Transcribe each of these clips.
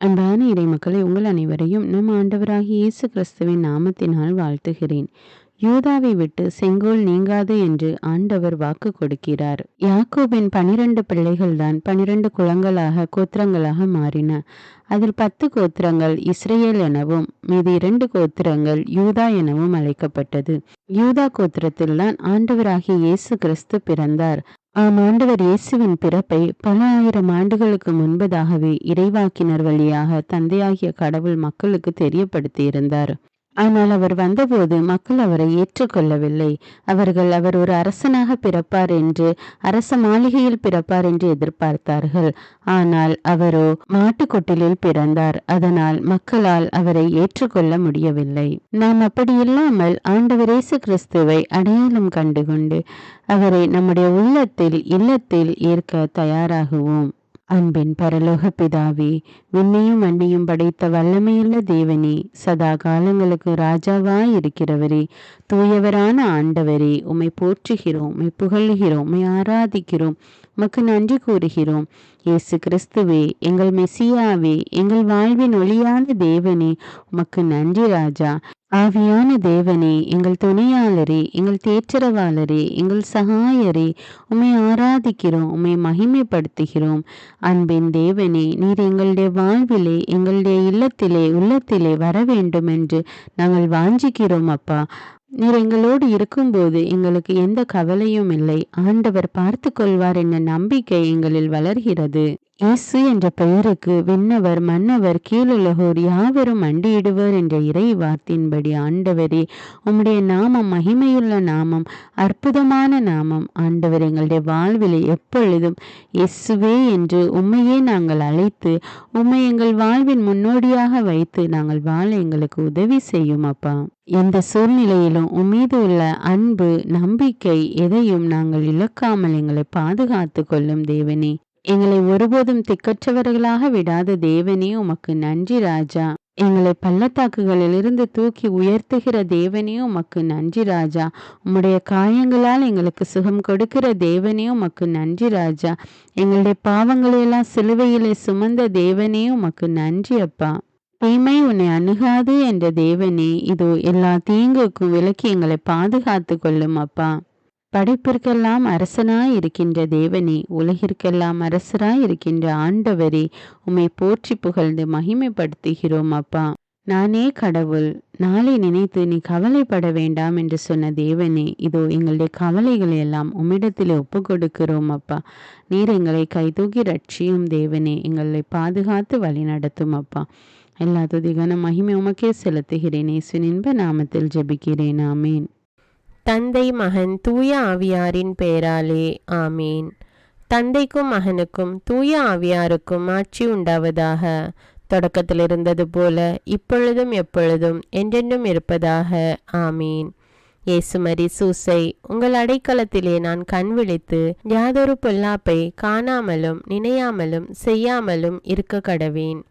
அன்பான இறைமக்களை உங்கள் அனைவரையும் நம் ஆண்டவராகிய இயேசு கிறிஸ்துவின் நாமத்தினால் வாழ்த்துகிறேன். யூதாவை விட்டு செங்கோல் நீங்காது என்று ஆண்டவர் வாக்கு கொடுக்கிறார். யாக்கோபின் 12 பிள்ளைகள்தான் 12 குலங்களாக கோத்திரங்களாக மாறின. அதில் 10 கோத்திரங்கள் இஸ்ரேல் எனவும் மீதி 2 கோத்திரங்கள் யூதா எனவும் அழைக்கப்பட்டது. யூதா கோத்திரத்தில்தான் ஆண்டவராகிய இயேசு கிறிஸ்து பிறந்தார். ஆண்டவர் இயேசுவின் பிறப்பை பல ஆயிரம் ஆண்டுகளுக்கு முன்பதாகவே இறைவாக்கினர் வழியாக தந்தையாகிய கடவுள் மக்களுக்கு தெரியப்படுத்தியிருந்தார். ஆனால் அவர் வந்தபோது மக்கள் அவரை ஏற்றுக்கொள்ளவில்லை. அவர் ஒரு அரசனாக பிறப்பார் என்று, அரச மாளிகையில் பிறப்பார் என்று எதிர்பார்த்தார்கள். ஆனால் அவரோ மாட்டுக்கொட்டிலில் பிறந்தார். அதனால் மக்களால் அவரை ஏற்றுக்கொள்ள முடியவில்லை. நாம் அப்படி இல்லாமல் ஆண்டவர் இயேசு கிறிஸ்துவை அடையாளம் கண்டுகொண்டு அவரை நம்முடைய இல்லத்தில் ஏற்க தயாராகுவோம். அன்பின் பரலோக பிதாவே, விண்ணையும் மண்ணையும் படைத்த வல்லமையுள்ள தேவனே, சதா காலங்களுக்கு ராஜாவாய் இருக்கிறவரே, தூயவரான ஆண்டவரே, உம்மை போற்றுகிறோம், உம்மை புகழுகிறோம், உம்மை ஆராதிக்கிறோம், உமக்கு நன்றி கூறுகிறோம். இயேசு கிறிஸ்துவே, எங்கள் மெசியாவே, எங்கள் வாழ்வின் ஒளியான தேவனே, உமக்கு நன்றி ராஜா. ஆவியான தேவனே, எங்கள் துணையாளரே, எங்கள் தேற்றரவாளரே, எங்கள் சகாயரே, உம்மை ஆராதிக்கிறோம், உம்மை மகிமைப்படுத்துகிறோம். அன்பின் தேவனே, நீர் எங்களுடைய வாழ்விலே, எங்களுடைய உள்ளத்திலே வர வேண்டும் என்று நாங்கள் வாஞ்சிக்கிறோம் அப்பா. நீர் எங்களோடு இருக்கும்போது எங்களுக்கு எந்த கவலையும் இல்லை. ஆண்டவர் பார்த்து கொள்வார் என்ற நம்பிக்கை எங்களில் வளர்கிறது. இயேசு என்ற பெயருக்கு விண்ணவர் மன்னவர் கீழுலகோர் யாவரும் மண்டியிடுவர் என்ற இறை வார்த்தையின்படி ஆண்டவரே, உம்முடைய நாமம் மகிமையுள்ள நாமம், அற்புதமான நாமம். ஆண்டவர் எங்களுடைய வாழ்வில் எப்பொழுதும் இயேசுவே என்று உம்மையே நாங்கள் அழைத்து உம்மை எங்கள் வாழ்வின் முன்னோடியாக வைத்து நாங்கள் வாழ எங்களுக்கு உதவி செய்யும் அப்பா. எந்த சூழ்நிலையிலும் உம்மீது உள்ள அன்பு நம்பிக்கை எதையும் நாங்கள் இழக்காமல் எங்களை பாதுகாத்து கொள்ளும் தேவனே. எங்களை ஒருபோதும் திக்கற்றவர்களாக விடாத தேவனே, உமக்கு நன்றி ராஜா. எங்களை பள்ளத்தாக்குகளிலிருந்து தூக்கி உயர்த்துகிற தேவனே, உமக்கு நன்றி ராஜா. உம்முடைய காயங்களால் எங்களுக்கு சுகம் கொடுக்கிற தேவனே, உமக்கு நன்றி ராஜா. எங்களுடைய பாவங்களையெல்லாம் சிலுவையிலே சுமந்த தேவனே, உமக்கு நன்றி அப்பா. தீமை உன்னை அணுகாது என்ற தேவனே, இதோ எல்லா தீங்குக்கும் விலக்கி எங்களை பாதுகாத்து கொள்ளும் அப்பா. படைப்பிற்கெல்லாம் அரசனாய் இருக்கின்ற தேவனே, உலகிற்கெல்லாம் அரசராய் இருக்கின்ற ஆண்டவரே, உம்மை போற்றி புகழ்ந்து மகிமைப்படுத்துகிறோம் அப்பா. நானே கடவுள், நாளை நினைத்து நீ கவலைப்பட வேண்டாம் என்று சொன்ன தேவனே, இதோ எங்களுடைய கவலைகளை எல்லாம் உம்மிடத்திலே ஒப்பு கொடுக்கிறோம் அப்பா. நீர் எங்களை கைதூக்கி ரட்சியும் தேவனே, எங்களை பாதுகாத்து வழி நடத்தும் அப்பா. எல்லா துதிகான மகிமை உமக்கே செலுத்துகிறேன். இயேசுவின் இன்ப நாமத்தில் ஜெபிக்கிறேன். ஆமேன். தந்தை மகன் தூய ஆவியாரின் பெயராலே ஆமீன். தந்தைக்கும் மகனுக்கும் தூய ஆவியாருக்கும் ஆட்சி உண்டாவதாக. தொடக்கத்தில் இருந்தது போல இப்பொழுதும் எப்பொழுதும் என்றென்றும் இருப்பதாக ஆமீன். இயேசுமரி சூசை, உங்கள் அடைக்கலத்திலே நான் கண் விழித்து யாதொரு பொல்லாப்பை காணாமலும் நினையாமலும் செய்யாமலும் இருக்க கடவேன்.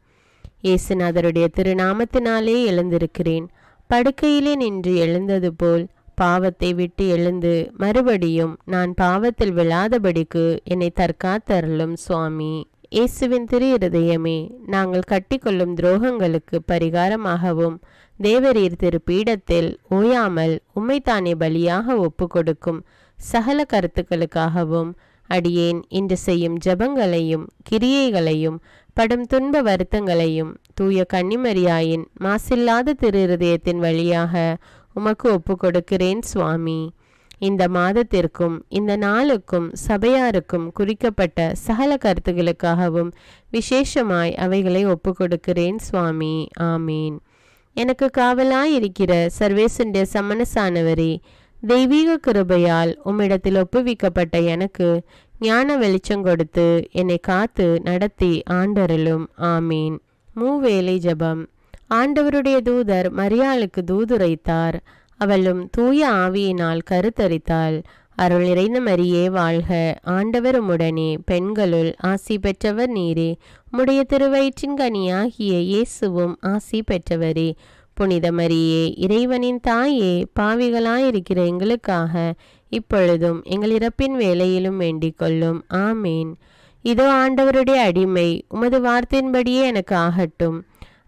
இயேசுநாதருடைய திருநாமத்தினாலே எழுந்திருக்கிறேன். படுக்கையிலே நின்று எழுந்தது போல் பாவத்தை விட்டு எழுந்து மறுபடியும் நான் பாவத்தில் விழாதபடிக்கு என்னை தற்காத்தருளும் சுவாமி. இயேசுவின் திரு இருதயமே, நாங்கள் கட்டிக்கொள்ளும் துரோகங்களுக்கு பரிகாரமாகவும் தேவரீர் திரு பீடத்தில் ஓயாமல் உம்மைத்தானே பலியாக ஒப்பு கொடுக்கும் சகல கருத்துக்களுக்காகவும் அடியேன் இன்று செய்யும் ஜபங்களையும் கிரியைகளையும் படும் துன்ப வருத்தங்களையும் தூய கன்னிமரியாயின் மாசில்லாத திரு இருதயத்தின் வழியாக உமக்கு ஒப்பு கொடுக்கிறேன் சுவாமி. இந்த மாதத்திற்கும் இந்த நாளுக்கும் சபையாருக்கும் குறிக்கப்பட்ட சகல கருத்துகளுக்காகவும் விசேஷமாய் அவைகளை ஒப்பு கொடுக்கிறேன் சுவாமி. ஆமீன். எனக்கு காவலாய் இருக்கிற சர்வேசுடைய சமணசானவரே, தெய்வீக கிருபையால் உம்மிடத்தில் ஒப்புவிக்கப்பட்ட எனக்கு ஞான வெளிச்சம் கொடுத்து என்னை காத்து நடத்தி ஆண்டருளும். ஆமீன். மூவேளை ஜபம். ஆண்டவருடைய தூதர் மரியாளுக்கு தூதுரைத்தார். அவளும் தூய ஆவியினால் கருத்தரித்தாள். அருள் நிறைந்த மரியே வாழ்க, ஆண்டவர் உம்முடனே, பெண்களுள் ஆசி பெற்றவர் நீரே. உம்முடைய திருவயிற்றின் கனியாகிய இயேசுவும் ஆசி பெற்றவரே. புனித மரியே, இறைவனின் தாயே, பாவிகளாயிருக்கிற எங்களுக்காக இப்பொழுதும் எங்கள் இறப்பின் வேளையிலும் வேண்டிக் கொள்ளும். ஆமேன். இதோ ஆண்டவருடைய அடிமை, உமது வார்த்தையின்படியே எனக்கு ஆகட்டும்.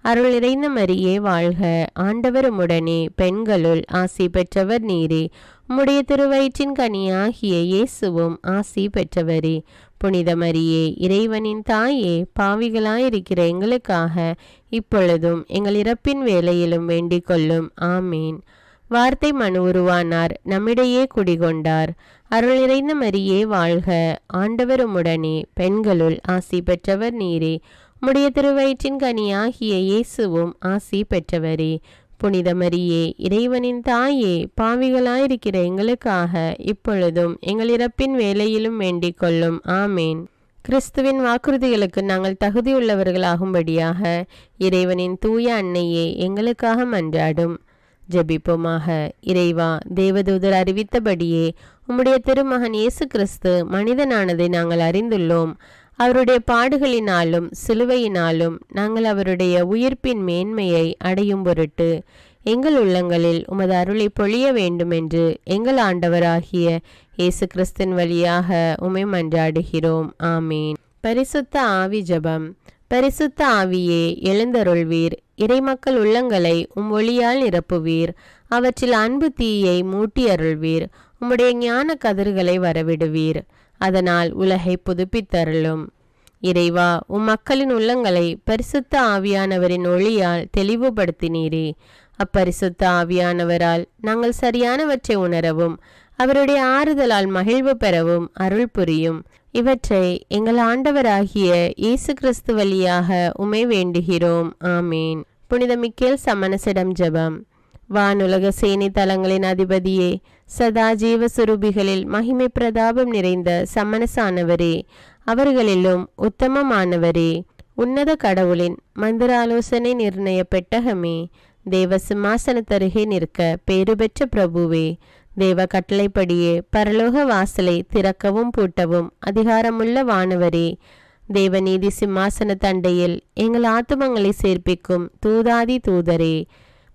அருள் நிறைந்த மரியே வாழ்க, ஆண்டவர் உம்முடனே, பெண்களுள் ஆசி பெற்றவர் நீரே. உம்முடைய திருவயிற்றின் கனியாகிய இயேசுவும் ஆசி பெற்றவரே. புனித மரியே, இறைவனின் தாயே, பாவிகளாயிருக்கிற எங்களுக்காக இப்பொழுதும் எங்கள் இறப்பின் வேளையிலும் வேண்டிக் கொள்ளும். ஆமீன். வார்த்தை மனு உருவானார், நம்மிடையே குடிகொண்டார். அருள் நிறைந்த மரியே வாழ்க, ஆண்டவர் உம்முடனே, பெண்களுள் ஆசி பெற்றவர் நீரே. உம்முடைய திருவயிற்றின் கனியாகிய இயேசுவும் ஆசி பெற்றவரே. புனித மரியே, இறைவனின் தாயே, பாவிகளாயிருக்கிற எங்களுக்காக இப்பொழுதும் எங்கள் இறப்பின் வேளையிலும் வேண்டிக் கொள்ளும். ஆமேன். கிறிஸ்துவின் வாக்குறுதிகளுக்கு நாங்கள் தகுதியுள்ளவர்களாகும்படியாக இறைவனின் தூய அன்னையே எங்களுக்காக மன்றாடும். ஜெபிப்போமாக. இறைவா, தேவதூதர் அறிவித்தபடியே உம்முடைய திருமகன் இயேசு கிறிஸ்து மனிதனானதை நாங்கள் அறிந்துள்ளோம். அவருடைய பாடுகளினாலும் சிலுவையினாலும் நாங்கள் அவருடைய உயிர்ப்பின் மேன்மையை அடையும் பொருட்டு எங்கள் உள்ளங்களில் உமது அருளை பொழிய வேண்டுமென்று எங்கள் ஆண்டவராகிய இயேசு கிறிஸ்தின் வழியாக உம்மை மன்றாடுகிறோம். ஆமீன். பரிசுத்த ஆவி ஜெபம். பரிசுத்த ஆவியே, எழுந்தருள்வீர். இறைமக்கள் உள்ளங்களை ஒளியால் நிரப்புவீர். அவற்றில் அன்பு தீயை மூட்டி அருள்வீர். உம்முடைய ஞான கதிர்களை வரவிடுவீர். அதனால் உலகை புதுப்பித்தருளும். இறைவா, மக்களின் உள்ளங்களை பரிசுத்த ஆவியானவரின் ஒளியால் தெளிவுபடுத்தினீரே. அப்பரிசுத்த ஆவியானவரால் நாங்கள் சரியானவற்றை உணரவும் அவருடைய ஆறுதலால் மகிழ்வு பெறவும் அருள் புரியும். இவற்றை எங்கள் ஆண்டவராகிய இயேசு கிறிஸ்து வழியாக உம்மை வேண்டுகிறோம். ஆமீன். புனித மிக்கேல் சமணசிடம் ஜெபம். வானுலக சேனை தலங்களின் அதிபதியே, சதா ஜீவ சுரூபிகளில் மகிமை பிரதாபம் நிறைந்த சமணசானவரே, அவர்களிலும் உத்தமமானவரே, உன்னத கடவுளின் மந்திராலோசனை நிர்ணய பெட்டகமே, தேவ சிம்மாசனத்தருகே நிற்க பேறு பெற்ற பிரபுவே, தேவ கட்டளைப்படியே பரலோக வாசலை திறக்கவும் பூட்டவும் அதிகாரமுள்ள வானவரே, தேவநீதி சிம்மாசன தண்டையில் எங்கள் ஆத்துமங்களை சேர்ப்பிக்கும் தூதாதி தூதரே,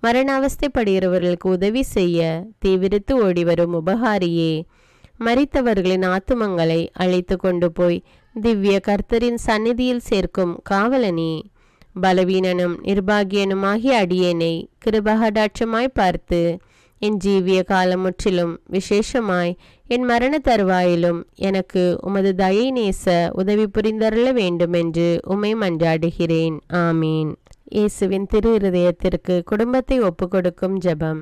மரண அவஸ்தைப்படுகிறவர்களுக்கு உதவி செய்ய தீவிரித்து ஓடிவரும் உபகாரியே, மரித்தவர்களின் ஆத்துமங்களை அழைத்து கொண்டு போய் திவ்ய கர்த்தரின் சந்நிதியில் சேர்க்கும் காவலனே, பலவீனனும் நிர்பாகியனுமாகிய அடியேனை கிருபகடாட்சமாய் பார்த்து என் ஜீவிய காலம் முற்றிலும் விசேஷமாய் என் மரண தருவாயிலும் எனக்கு உமது தயை நேச உதவி புரிந்தருள வேண்டுமென்று உம்மை மன்றாடுகிறேன். ஆமீன். இயேசுவின் திரு இருதயத்திற்கு குடும்பத்தை ஒப்புக்கொடுக்கும் ஜெபம்.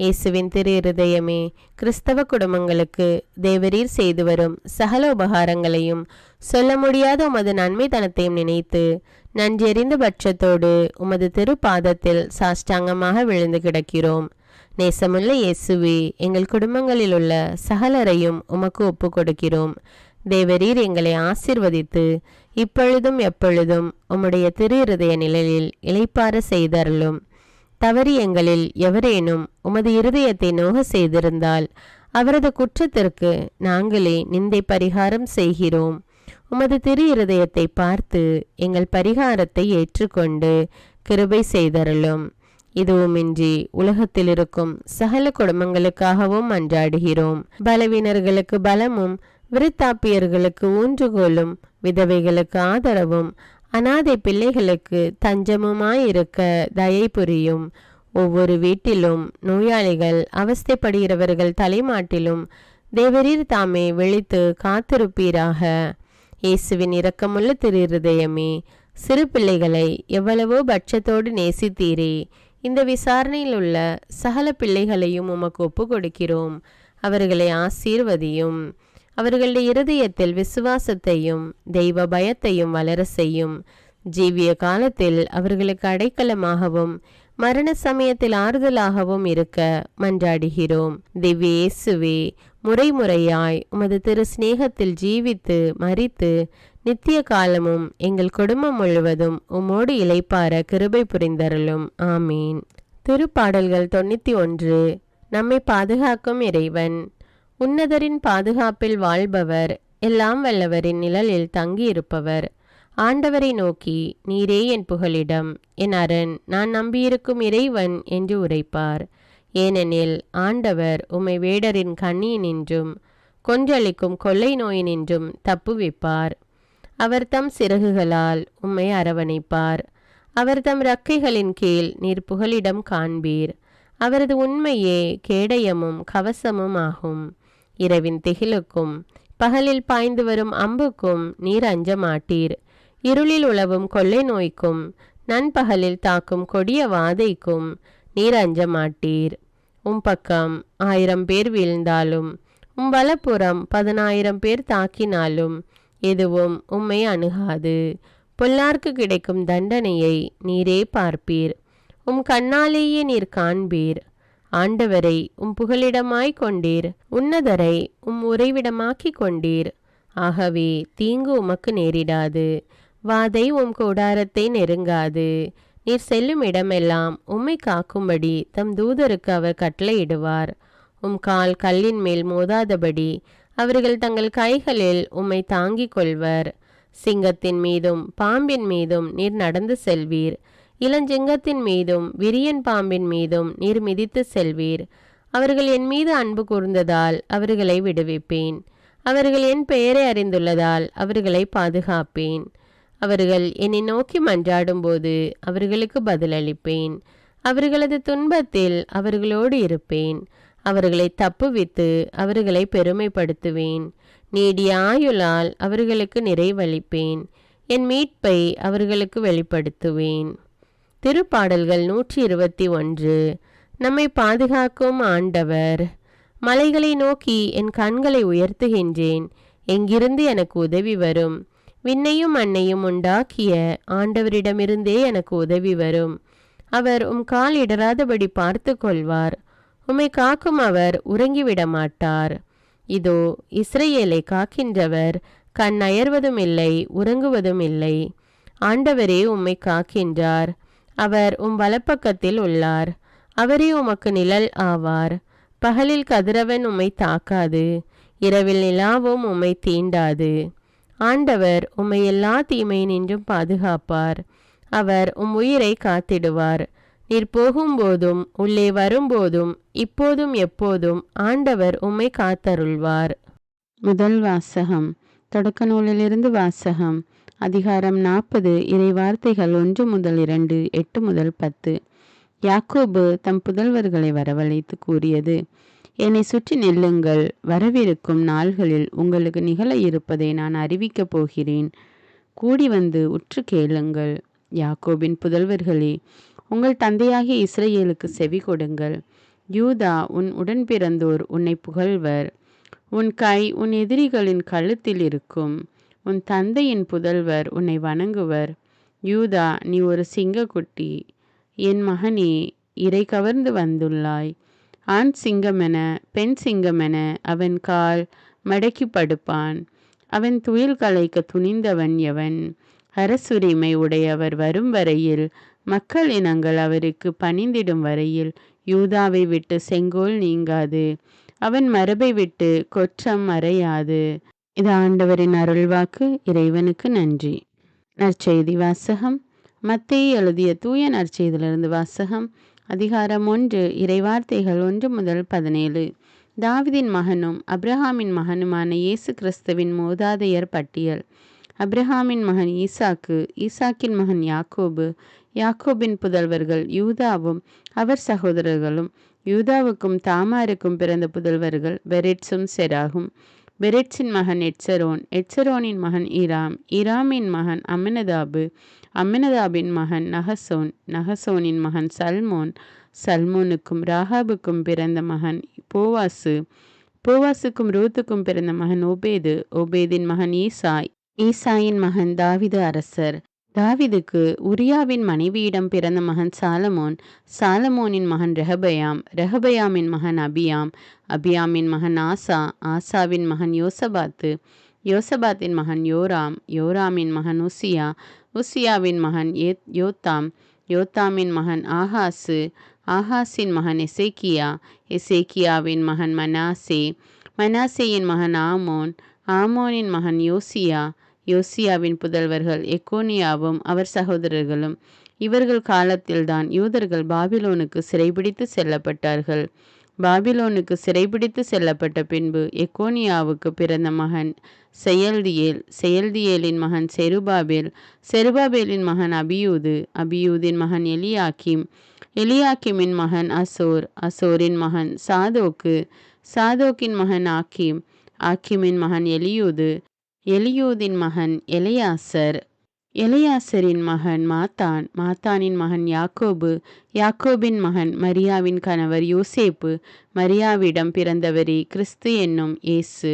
இயேசுவின் திரு இருதயமே, கிறிஸ்தவ குடும்பங்களுக்கு தேவரீர் செய்து வரும் சகல உபகாரங்களையும் சொல்ல முடியாத உமது நன்மைத்தனத்தையும் நினைத்து நன்றியறிந்த பட்சத்தோடு உமது திரு பாதத்தில் சாஷ்டாங்கமாக விழுந்து கிடக்கிறோம். நேசமுள்ள இயேசுவே, எங்கள் குடும்பங்களில் உள்ள சகலரையும் உமக்கு ஒப்பு கொடுக்கிறோம். தேவரீர் எங்களை ஆசிர்வதித்து இப்பொழுதும் எப்பொழுதும் உம்முடைய திரு இருதய நிழலில் இளைப்பார செய்தருளும். தவறி எங்களில் எவரேனும் உமது இருதயத்தை நோக செய்திருந்தால் அவரது குற்றத்திற்கு நாங்களே நிந்தை பரிகாரம் செய்கிறோம். உமது திரு இருதயத்தை பார்த்து எங்கள் பரிகாரத்தை ஏற்றுக்கொண்டு கிருபை செய்தருளும். இதுவுமின்றி உலகத்தில் இருக்கும் சகல குடும்பங்களுக்காகவும் மன்றாடுகிறோம். பலவீனர்களுக்கு பலமும், விருத்தாப்பியர்களுக்கு ஊன்றுகோலும், விதவைகளுக்கு ஆதரவும், அனாதை பிள்ளைகளுக்கு தஞ்சமுமாயிருக்க தயை புரியும். ஒவ்வொரு வீட்டிலும் நோயாளிகள் அவஸ்தைப்படுகிறவர்கள் தலைமாட்டிலும் தேவரீர் தாமே விழித்து காத்திருப்பீராக. இயேசுவின் இரக்கமுள்ள திரு இருதயமே, சிறு பிள்ளைகளை எவ்வளவோ பட்சத்தோடு நேசித்தீரே. இந்த விசாரணையில் உள்ள சகல பிள்ளைகளையும் உமக்கு ஒப்பு கொடுக்கிறோம். அவர்களை ஆசீர்வதியும். அவர்களுடைய இருதயத்தில் விசுவாசத்தையும் தெய்வ பயத்தையும் வளர செய்யும். ஜீவிய காலத்தில் அவர்களுக்கு அடைக்கலமாகவும் மரண சமயத்தில் ஆறுதலாகவும் இருக்க மன்றாடுகிறோம். திவ்ய இயேசுவே, முறைமுறையாய் உமது திரு சிநேகத்தில் ஜீவித்து மரித்து நித்திய காலமும் எங்கள் குடும்பம் முழுவதும் உம்மோடு இளைப்பார கிருபை புரிந்தருளும். ஆமீன். திருப்பாடல்கள் 91. நம்மை பாதுகாக்கும் இறைவன். உன்னதரின் பாதுகாப்பில் வாழ்பவர், எல்லாம் வல்லவரின் நிழலில் தங்கியிருப்பவர். ஆண்டவரை நோக்கி, நீரே என் புகலிடம், என் அரண், நான் நம்பியிருக்கும் இறைவன் என்று உரைப்பார். ஏனெனில் ஆண்டவர் உம்மை வேடரின் கண்ணியினின்றும் கொன்றளிக்கும் கொள்ளை நோயினின்றும் தப்புவிப்பார். அவர் தம் சிறகுகளால் உம்மை அரவணைப்பார். அவர் தம் இறக்கைகளின் கீழ் நீர் புகலிடம் காண்பீர். அவரது உண்மையே கேடயமும் கவசமும் ஆகும். இரவின் திகிலுக்கும் பகலில் பாய்ந்து வரும் அம்புக்கும் நீர் அஞ்ச மாட்டீர். இருளில் உலவும் கொள்ளை நோய்க்கும் நண்பகலில் தாக்கும் கொடிய வாதைக்கும் நீர் அஞ்ச மாட்டீர். பக்கம் 1000 பேர் வீழ்ந்தாலும் வலப்புறம் 10,000 பேர் தாக்கினாலும் எதுவும் உம்மை அணுகாது. பொல்லார்க்கு கிடைக்கும் தண்டனையை நீரே பார்ப்பீர். கண்ணாலேயே நீர் காண்பீர். ஆண்டவரை புகலிடமாய் கொண்டீர். உன்னதரை உறைவிடமாக்கி கொண்டீர். ஆகவே தீங்கு உமக்கு நேரிடாது. வாதை கூடாரத்தை நெருங்காது. நீர் செல்லும் இடமெல்லாம் உம்மை காக்கும்படி தம் தூதருக்கு அவர் கட்டளையிடுவார். கால் கல்லின் மேல் மோதாதபடி அவர்கள் தங்கள் கைகளில் உம்மை தாங்கிக் கொள்வர். சிங்கத்தின் மீதும் பாம்பின் மீதும் நீர் நடந்து செல்வீர். இளஞ்சிங்கத்தின் மீதும் விரியன் பாம்பின் மீதும் நீர் மிதித்து செல்வீர். அவர்கள் என் மீது அன்பு கூர்ந்ததால் அவர்களை விடுவிப்பேன். அவர்கள் என் பெயரை அறிந்துள்ளதால் அவர்களை பாதுகாப்பேன். அவர்கள் என்னை நோக்கி மன்றாடும் போது அவர்களுக்கு பதிலளிப்பேன். அவர்களது துன்பத்தில் அவர்களோடு இருப்பேன். அவர்களை தப்புவித்து அவர்களை பெருமைப்படுத்துவேன். நீடிய ஆயுளால் அவர்களுக்கு நிறைவளிப்பேன். என் மீட்பை அவர்களுக்கு வெளிப்படுத்துவேன். திருப்பாடல்கள் 121. நம்மை பாதுகாக்கும் ஆண்டவர். மலைகளை நோக்கி என் கண்களை உயர்த்துகின்றேன். எங்கிருந்து எனக்கு உதவி வரும்? விண்ணையும் மண்ணையும் உண்டாக்கிய ஆண்டவரிடமிருந்தே எனக்கு உதவி வரும். அவர் கால் இடராதபடி பார்த்து கொள்வார். உம்மை காக்கும் அவர் உறங்கிவிட மாட்டார். இதோ இஸ்ரவேலை காக்கின்றவர் கண் அயர்வதும் இல்லை, உறங்குவதும் இல்லை. ஆண்டவரே உம்மை காக்கின்றார். அவர் வலப்பக்கத்தில் உள்ளார். அவரே உமக்கு நிழல் ஆவார். பகலில் கதிரவன் உம்மை தாக்காது, இரவில் நிலாவும் உம்மை தீண்டாது. ஆண்டவர் உம்மை எல்லா தீமையினின்றும் பாதுகாப்பார். அவர் உயிரை காத்திடுவார். நீர் போகும்போதும் உள்ளே வரும்போதும் இப்போதும் எப்போதும் ஆண்டவர் உம்மை காத்தருள்வார். முதல் வாசகம். தொடக்க நூலிலிருந்து வாசகம். அதிகாரம் 40. இறைவார்த்தைகள் 1 முதல் 2, 8 முதல் 10. யாக்கோபு தம் புதல்வர்களை வரவழைத்து கூறியது: என்னை சுற்றி நில்லுங்கள். வரவிருக்கும் நாள்களில் உங்களுக்கு நிகழ இருப்பதை நான் அறிவிக்கப் போகிறேன். கூடி வந்து உற்று கேளுங்கள். யாக்கோபின் புதல்வர்களே, உங்கள் தந்தையாகிய இஸ்ரவேலுக்கு செவி கொடுங்கள். யூதா, உன் உடன் பிறந்தோர் உன்னை புகழ்வர். உன் கை உன் எதிரிகளின் கழுத்தில் இருக்கும். உன் தந்தையின் புதல்வர் உன்னை வணங்குவர். யூதா, நீ ஒரு சிங்கக்குட்டி. என் மகனே, இறை கவர்ந்து வந்துள்ளாய். ஆண் சிங்கமென பெண் சிங்கமென அவன் கால் மடக்கி படுப்பான். அவன் துயில் கலைக்க துணிந்தவன் எவன்? அரசுரிமை உடையவர் வரும் வரையில், மக்கள் இனங்கள் அவருக்கு பணிந்திடும் வரையில் யூதாவை விட்டு செங்கோல் நீங்காது, அவன் மரபை விட்டு கொற்றம் மறையாது. இது ஆண்டவரின் அருள்வாக்கு. இறைவனுக்கு நன்றி. நற்செய்தி வாசகம். மத்தேயு எழுதிய தூய நற்செய்தியிலிருந்து வாசகம். அதிகாரம் 1. இறைவார்த்தைகள் 1 முதல் 17. தாவிதின் மகனும் அப்ரஹாமின் மகனுமான இயேசு கிறிஸ்துவின் மூதாதையர் பட்டியல். அப்ரஹாமின் மகன் ஈசாக்கு, ஈசாக்கின் மகன் யாக்கோபு, யாக்கோபின் புதல்வர்கள் யூதாவும் அவர் சகோதரர்களும். யூதாவுக்கும் தாமாருக்கும் பிறந்த புதல்வர்கள் பெரெட்சும் செராகும். பெரெட்சின் மகன் எட்சரோன், எட்சரோனின் மகன் ஈராம், ஈராமின் மகன் அம்மினதாபு, அம்மினதாபின் மகன் நகசோன், நகசோனின் மகன் சல்மோன், சல்மோனுக்கும் ராகாபுக்கும் பிறந்த மகன் போவாசு, போவாசுக்கும் ரூத்துக்கும் பிறந்த மகன் ஓபேது, ஓபேதின் மகன் ஈசாய், ஈசாயின் மகன் தாவிது அரசர். தாவிதுக்கு உரியாவின் மனைவியிடம் பிறந்த மகன் சாலமோன், சாலமோனின் மகன் ரெகபயாம், ரெகபயாமின் மகன் அபியாம், அபியாமின் மகன் ஆசா, ஆசாவின் மகன் யோசபாத்து, யோசபாத்தின் மகன் யோராம், யோராமின் மகன் உசியா, உசியாவின் மகன் யோத்தாம், யோத்தாமின் மகன் ஆகாசு, ஆகாசின் மகன் எசேக்கியா, எசேக்கியாவின் மகன் மனாசே, மனாசேயின் மகன் ஆமோன், ஆமோனின் மகன் யோசியா, யோசியாவின் புதல்வர்கள் எக்கோனியாவும் அவர் சகோதரர்களும். இவர்கள் காலத்தில்தான் யூதர்கள் பாபிலோனுக்கு சிறைபிடித்து செல்லப்பட்டார்கள். பாபிலோனுக்கு சிறைபிடித்து செல்லப்பட்ட பின்பு எக்கோனியாவுக்கு பிறந்த மகன் செயல்தியேல், செயல்தியேலின் மகன் செருபாபேல், செருபாபேலின் மகன் அபியூது, அபியூதின் மகன் எலியாக்கிம், எலியாக்கிமின் மகன் அசோர், அசோரின் மகன் சாதோக்கு, சாதோக்கின் மகன் ஆக்கிம், ஆக்கிமின் மகன் எலியூது, எலியூதின் மகன் எலையாசர், எலையாசரின் மகன் மாத்தான், மாத்தானின் மகன் யாக்கோபு, யாக்கோபின் மகன் மரியாவின் கணவர் யோசேப்பு, மரியாவிடம் பிறந்தவரே கிறிஸ்து என்னும் இயேசு.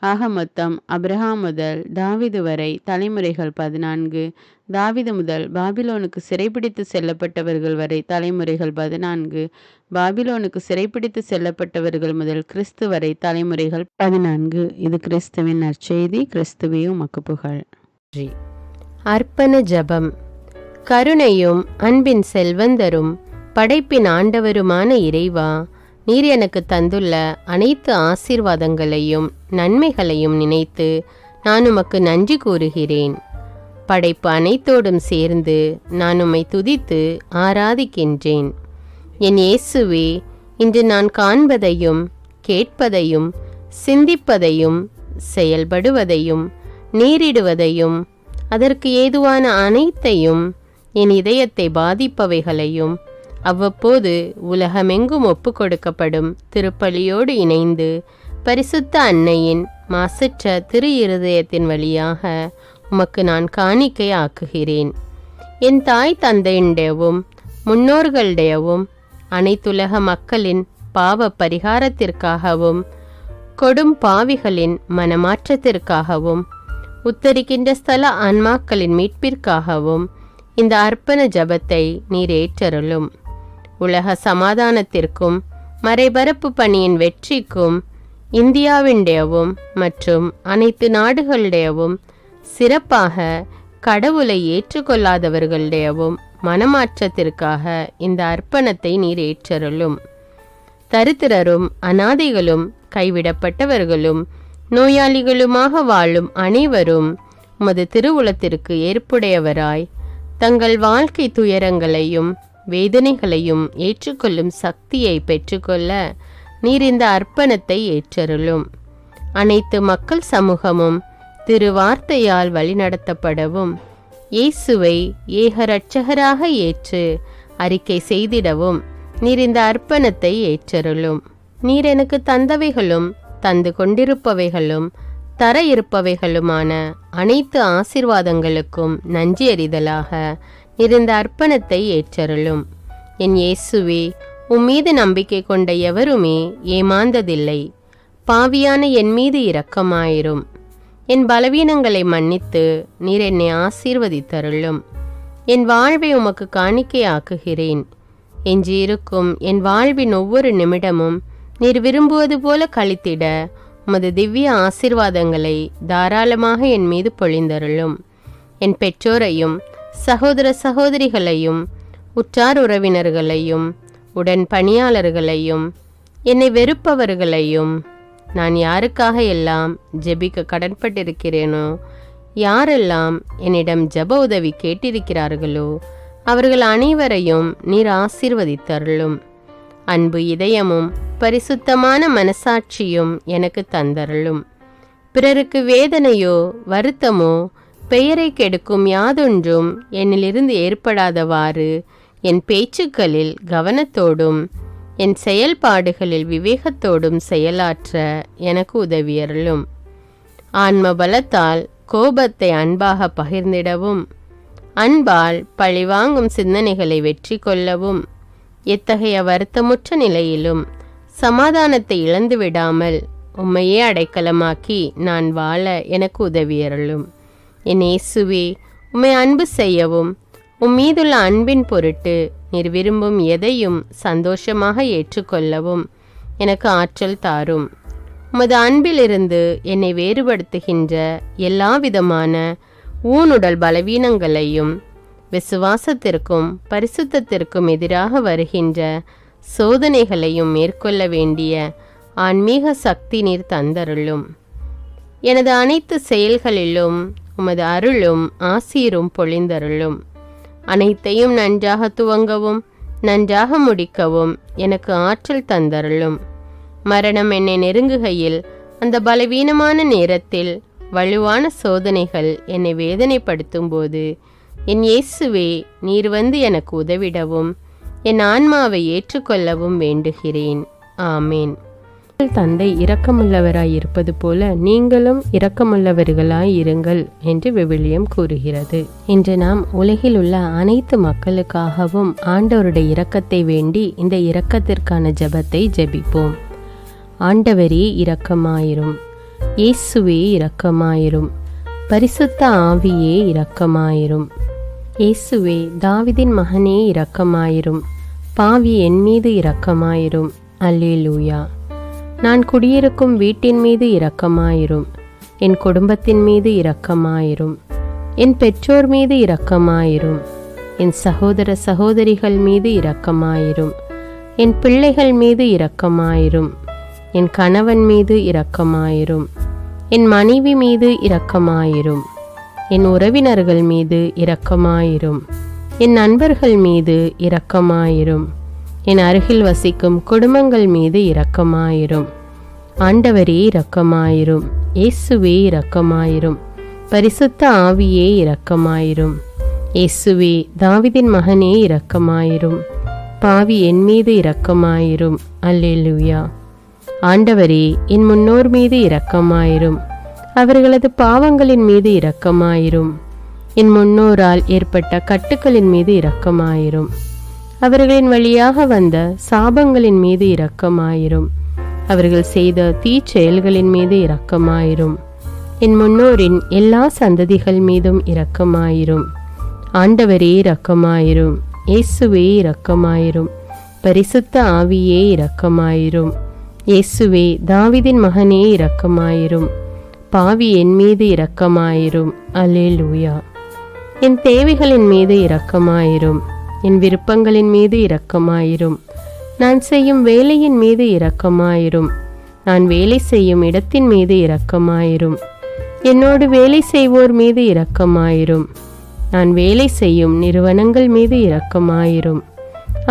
ஆக மொத்தம் அப்ரஹாம் முதல் தாவீது வரை தலைமுறைகள் 14, தாவீது முதல் பாபிலோனுக்கு சிறைபிடித்து செல்லப்பட்டவர்கள் வரை தலைமுறைகள் 14, பாபிலோனுக்கு சிறைப்பிடித்து செல்லப்பட்டவர்கள் முதல் கிறிஸ்து வரை தலைமுறைகள் 14. இது கிறிஸ்துவின் நற்செய்தி. கிறிஸ்துவே உமக்கு புகழ். அர்ப்பண ஜெபம். கருணையும் அன்பின் செல்வந்தரும் படைப்பின் ஆண்டவருமான இறைவா, நீர் எனக்கு தந்துள்ள அனைத்து ஆசீர்வாதங்களையும் நன்மைகளையும் நினைத்து நான் உமக்கு நன்றி கூறுகிறேன். படைப்பு அனைத்தோடும் சேர்ந்து நான் உம்மை துதித்து ஆராதிக்கின்றேன். என் இயேசுவே, இன்று நான் காண்பதையும் கேட்பதையும் சிந்திப்பதையும் செயல்படுவதையும் நேரிடுவதையும் அதற்கு ஏதுவான அனைத்தையும் என் இதயத்தை பாதிப்பவைகளையும் அவ்வப்போது உலகமெங்கும் ஒப்பு கொடுக்கப்படும் திருப்பலியோடு இணைந்து பரிசுத்த அன்னையின் மாசற்ற திரு இருதயத்தின் வழியாக உமக்கு நான் காணிக்கை ஆக்குகிறேன். என் தாய் தந்தையுடையவும் முன்னோர்களுடையவும் அனைத்துலக மக்களின் பாவ பரிகாரத்திற்காகவும் கொடும் பாவிகளின் மனமாற்றத்திற்காகவும் உத்தரிக்கின்ற ஸ்தல ஆன்மாக்களின் மீட்பிற்காகவும் இந்த அர்ப்பண ஜபத்தை நீர் ஏற்றருளும். உலக சமாதானத்திற்கும் மறைபரப்பு பணியின் வெற்றிக்கும் இந்தியாவின்டையவும் மற்றும் அனைத்து நாடுகளுடையவும் சிறப்பாக கடவுளை ஏற்றுக்கொள்ளாதவர்களுடையவும் மனமாற்றத்திற்காக இந்த அர்ப்பணத்தை நீர் ஏற்றருளும். தரித்திரரும் அனாதைகளும் கைவிடப்பட்டவர்களும் நோயாளிகளுமாக வாழும் அனைவரும் உமது திருவுளத்திற்கு ஏற்புடையவராய் தங்கள் வாழ்க்கை துயரங்களையும் வேதனைகளையும் ஏற்றுக்கொள்ளும் சக்தியை பெற்றுக்கொள்ள நீர் இந்த அர்ப்பணத்தை ஏற்றருளும். அனைத்து மக்கள் சமூகமும் திருவார்த்தையால் வழிநடத்தப்படவும் இயேசுவை ஏக இரட்சகராக ஏற்று அறிக்கை செய்திடவும் நீர் இந்த அர்ப்பணத்தை ஏற்றருளும். நீர் எனக்கு தந்தவைகளும் தந்து கொண்டிருப்பவைகளும் தர இருப்பவைகளுமான அனைத்து ஆசீர்வாதங்களுக்கும் நன்றி அறிதலாக நீர் இந்த அர்ப்பணத்தை ஏற்றருளும். என் இயேசுவே, உம்மீது நம்பிக்கை கொண்ட எவருமே ஏமாந்ததில்லை. பாவியான என் மீது இரக்கமாயிரும். என் பலவீனங்களை மன்னித்து நீர் என்னை ஆசீர்வதித்தருளும். என் வாழ்வை உமக்கு காணிக்கையாக்குகிறேன். எஞ்சியிருக்கும் என் வாழ்வின் ஒவ்வொரு நிமிடமும் நீர் விரும்புவது போல கழித்திட உமது திவ்ய ஆசீர்வாதங்களை தாராளமாக என் மீது பொழிந்தருளும். என் பெற்றோரையும் சகோதர சகோதரிகளையும் உற்றார் உறவினர்களையும் உடன் பணியாளர்களையும் என்னை வெறுப்பவர்களையும் நான் யாருக்காக எல்லாம் ஜெபிக்க கடன்பட்டிருக்கிறேனோ, யாரெல்லாம் என்னிடம் ஜெப உதவி கேட்டிருக்கிறார்களோ அவர்கள் அனைவரையும் நீர் ஆசீர்வதித்தருளும். அன்பு இதயமும் பரிசுத்தமான மனசாட்சியும் எனக்கு தந்தருளும். பிறருக்கு வேதனையோ வருத்தமோ பெயரை கெடுக்கும் யாதொன்றும் என்னிலிருந்து ஏற்படாதவாறு என் பேச்சுக்களில் கவனத்தோடும் என் செயல்பாடுகளில் விவேகத்தோடும் செயலாற்ற எனக்கு உதவியருளும். ஆன்ம பலத்தால் கோபத்தை அன்பாக பகிர்ந்திடவும் அன்பால் பழிவாங்கும் சிந்தனைகளை வெற்றி கொள்ளவும் எத்தகைய வருத்தமுற்ற நிலையிலும் சமாதானத்தை இழந்து விடாமல் உம்மையே அடைக்கலமாக்கி நான் வாழ எனக்கு உதவியருளும். என் இயேசுவே, உம்மை அன்பு செய்யவும் உம்மீதுள்ள அன்பின் பொருட்டு நீர் விரும்பும் எதையும் சந்தோஷமாக ஏற்றுக்கொள்ளவும் எனக்கு ஆற்றல் தாரும். உமது அன்பிலிருந்து என்னை வேறுபடுத்துகின்ற எல்லா விதமான ஊனுடல் பலவீனங்களையும் விசுவாசத்திற்கும் பரிசுத்தத்திற்கும் எதிராக வருகின்ற சோதனைகளையும் மேற்கொள்ள வேண்டிய ஆன்மீக சக்தி நீர் தந்தருளும். எனது அனைத்து செயல்களிலும் உமது அருளும் ஆசீரும் பொழிந்தருளும். அனைத்தையும் நன்றாக துவங்கவும் நன்றாக முடிக்கவும் எனக்கு ஆற்றல் தந்தருளும். மரணம் என்னை நெருங்குகையில், அந்த பலவீனமான நேரத்தில் வலுவான சோதனைகள் என்னை வேதனைப்படுத்தும் போது, என் இயேசுவே, நீர் வந்து எனக்கு உதவிடவும் என் ஆன்மாவை ஏற்றுக்கொள்ளவும் வேண்டுகிறேன். ஆமேன். தந்தை இரக்கமுள்ளவராய் இருப்பது போல நீங்களும் இரக்கமுள்ளவர்களாய் இருங்கள் என்று விவிலியம் கூறுகிறது. இன்று நாம் உலகில் உள்ள அனைத்து மக்களுக்காகவும் ஆண்டவருடைய இரக்கத்தை வேண்டி இந்த இரக்கத்திற்கான ஜெபத்தை ஜெபிப்போம். ஆண்டவரே இரக்கமாயிரும், இயேசுவே இரக்கமாயிரும், பரிசுத்த ஆவியே இரக்கமாயிரும். இயேசுவே, தாவீதின் மகனே இரக்கமாயிரும், பாவி என் மீது இரக்கமாயிரும். அல்லேலூயா. நான் குடியிருக்கும் வீட்டின் மீது இரக்கமாயிரும், என் குடும்பத்தின் மீது இரக்கமாயிரும், என் பெற்றோர் மீது இரக்கமாயிரும், என் சகோதர சகோதரிகள் மீது இரக்கமாயிரும், என் பிள்ளைகள் மீது இரக்கமாயிரும், என் கணவன் மீது இரக்கமாயிரும், என் மனைவி மீது இரக்கமாயிரும், என் உறவினர்கள் மீது இரக்கமாயிரும், என் நண்பர்கள் மீது இரக்கமாயிரும், என் அருகில் வசிக்கும் குடும்பங்கள் மீது இரக்கமாயிரும். ஆண்டவரே இரக்கமாயிரும், இயேசுவே இரக்கமாயிரும், பரிசுத்த ஆவியே இரக்கமாயிரும். இயேசுவே, தாவீதின் மகனே இரக்கமாயிரும், பாவி என் மீது இரக்கமாயிரும். அல்லேலூயா. ஆண்டவரே, என் முன்னோர் மீது இரக்கமாயிரும், அவர்களது பாவங்களின் மீது இரக்கமாயிரும். என் முன்னோரால் ஏற்பட்ட கட்டுக்களின் மீது இரக்கமாயிரும், அவர்களின் வழியாக வந்த சாபங்களின் மீது இரக்கமாயிரும், அவர்கள் செய்த தீச்செயல்களின் மீது இரக்கமாயிரும். என் முன்னோரின் எல்லா சந்ததிகள் மீதும் இரக்கமாயிரும். ஆண்டவரே இரக்கமாயிரும், இயேசுவே இரக்கமாயிரும், பரிசுத்த ஆவியே இரக்கமாயிரும். இயேசுவே, தாவீதின் மகனே இரக்கமாயிரும், பாவி என் மீது இரக்கமாயிரும். அல்லேலூயா. என் தேவைகளின் மீது இரக்கமாயிரும், என் விருப்பங்களின் மீது இரக்கமாயிரும், நான் செய்யும் வேலையின் மீது இரக்கமாயிரும், நான் வேலை செய்யும் இடத்தின் மீது இரக்கமாயிரும், என்னோடு வேலை செய்வோர் மீது இரக்கமாயிரும், நான் வேலை செய்யும் நிறுவனங்கள் மீது இரக்கமாயிரும்,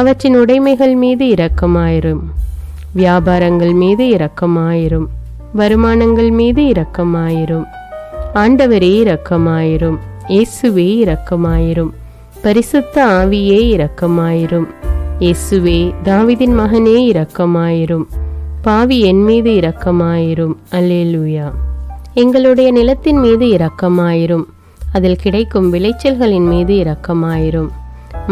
அவற்றின் உடைமைகள் மீது இரக்கமாயிரும், வியாபாரங்கள் மீது இரக்கமாயிரும், வருமானங்கள் மீது இரக்கமாயிரும். ஆண்டவரே இரக்கமாயிரும், இயேசுவே இரக்கமாயிரும், பரிசுத்த ஆவியே இரக்கமாயிரும். இயேசுவே, தாவீதின் மகனே இரக்கமாயிரும், பாவி என் மீது இரக்கமாயிரும். அல்லேலூயா. எங்களுடைய நிலத்தின் மீது இரக்கமாயிரும், அதில் கிடைக்கும் விளைச்சல்களின் மீது இரக்கமாயிரும்.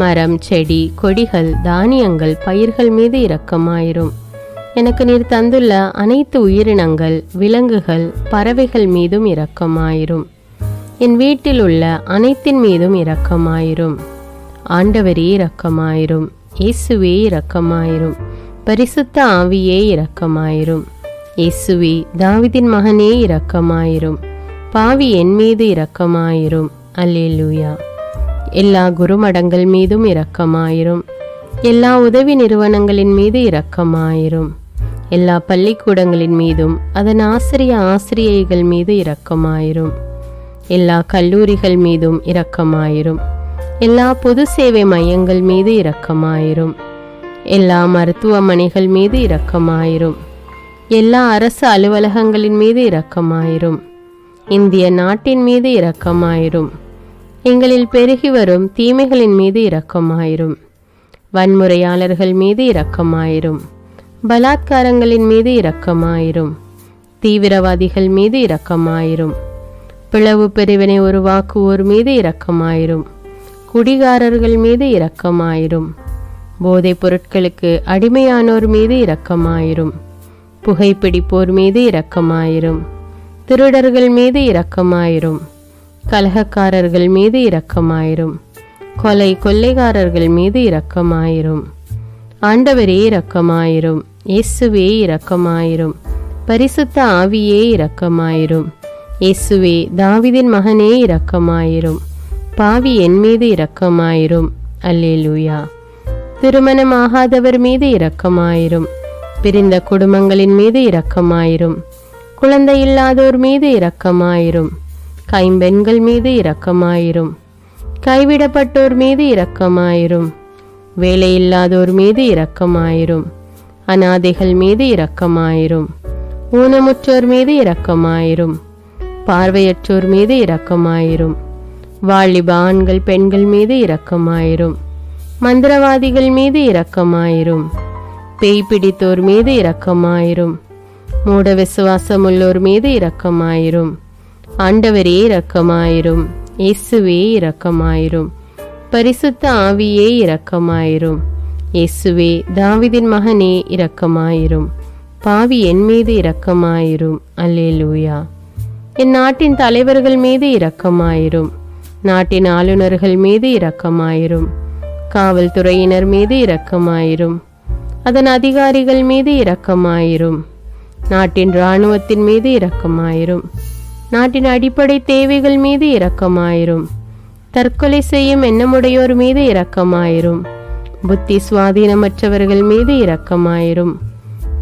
மரம், செடி, கொடிகள், தானியங்கள், பயிர்கள் மீது இரக்கமாயிரும். எனக்கு நீர் தந்துள்ள அனைத்து உயிரினங்கள், விலங்குகள், பறவைகள் மீதும் இரக்கமாயிரும். என் வீட்டில் உள்ள அனைத்தின் மீதும் இரக்கமாயிரும். ஆண்டவரே இரக்கமாயிரும், இயேசுவே இரக்கமாயிரும், பரிசுத்த ஆவியே இரக்கமாயிரும். இயேசுவே, தாவீதின் மகனே இரக்கமாயிரும், பாவி என் மீது இரக்கமாயிரும். அல்லேலூயா. எல்லா குருமடங்கள் மீதும் இரக்கமாயிரும், எல்லா உதவி நிறுவனங்களின் மீது இரக்கமாயிரும், எல்லா பள்ளிக்கூடங்களின் மீதும் அதன் ஆசிரியைகள் மீது இரக்கமாயிரும், எல்லா கல்லூரிகள் மீதும் இரக்கமாயிரும், எல்லா பொது சேவை மையங்கள் மீது இரக்கமாயிரும், எல்லா மருத்துவமனைகள் மீது இரக்கமாயிரும், எல்லா அரசு அலுவலகங்களின் மீது இரக்கமாயிரும், இந்திய நாட்டின் மீது இரக்கமாயிரும், எங்களில் பெருகி வரும் தீமைகளின் மீது இரக்கமாயிரும், வன்முறையாளர்கள் மீது இரக்கமாயிரும், பலாத்காரங்களின் மீது இரக்கமாயிரும், தீவிரவாதிகள் மீது இரக்கமாயிரும், பிளவு பிரிவினை உருவாக்குவோர் மீது இரக்கமாயிரும், குடிகாரர்கள் மீது இரக்கமாயிரும், போதைப் பொருட்களுக்கு அடிமையானோர் மீது இரக்கமாயிரும், புகைப்பிடிப்போர் மீது இரக்கமாயிரும், திருடர்கள் மீது இரக்கமாயிரும், கலகக்காரர்கள் மீது இரக்கமாயிரும், கொள்ளைக்காரர்கள் மீது இரக்கமாயிரும். ஆண்டவரே இரக்கமாயிரும், இயேசுவே இரக்கமாயிரும், பரிசுத்த ஆவியே இரக்கமாயிரும். இயேசுவே, தாவீதின் மகனே இரக்கமாயிரும், பாவி என் மீது இரக்கமாயிரும். அல்லேலூயா. திருமணமாகாதவர் மீது இரக்கமாயிரும், பிரிந்த குடும்பங்களின் மீது இரக்கமாயிரும், குழந்தை இல்லாதோர் மீது இரக்கமாயிரும், கைம்பெண்கள் மீது இரக்கமாயிரும், கைவிடப்பட்டோர் மீது இரக்கமாயிரும், வேலையில்லாதோர் மீது இரக்கமாயிரும். அநாதைகள் மீது இரக்கமாயிரும். ஊனமுற்றோர் மீது இரக்கமாயிரும். பார்வையற்றோர் மீது இரக்கமாயிரும். வாலிப ஆண்கள் பெண்கள் மீது இரக்கமாயிரும். மந்திரவாதிகள் மீது இரக்கமாயிரும். பேய் பிடித்தோர் மீது இரக்கமாயிரும். மூட விசுவாசமுள்ளோர் மீது இரக்கமாயிரும். ஆண்டவரே இரக்கமாயிரும். இயேசுவே இரக்கமாயிரும். பரிசுத்த ஆவியே இரக்கமாயிரும். இயேசுவே தாவீதின் மகனே இரக்கமாயிரும். பாவி என் மீது இரக்கமாயிரும். அல்லேலூயா. என் நாட்டின் தலைவர்கள் மீது இரக்கமாயிரும். நாட்டின் ஆளுநர்கள் மீது இரக்கமாயிரும். காவல்துறையினர் மீது இரக்கமாயிரும். அதன் அதிகாரிகள் மீது இரக்கமாயிரும். நாட்டின் இராணுவத்தின் மீது இரக்கமாயிரும். நாட்டின் அடிப்படை தேவைகள் மீது இரக்கமாயிரும். தற்கொலை செய்யும் எண்ணமுடையோர் மீது இரக்கமாயிரும். புத்தி சுவாதீனமற்றவர்கள் மீது இரக்கமாயிரும்.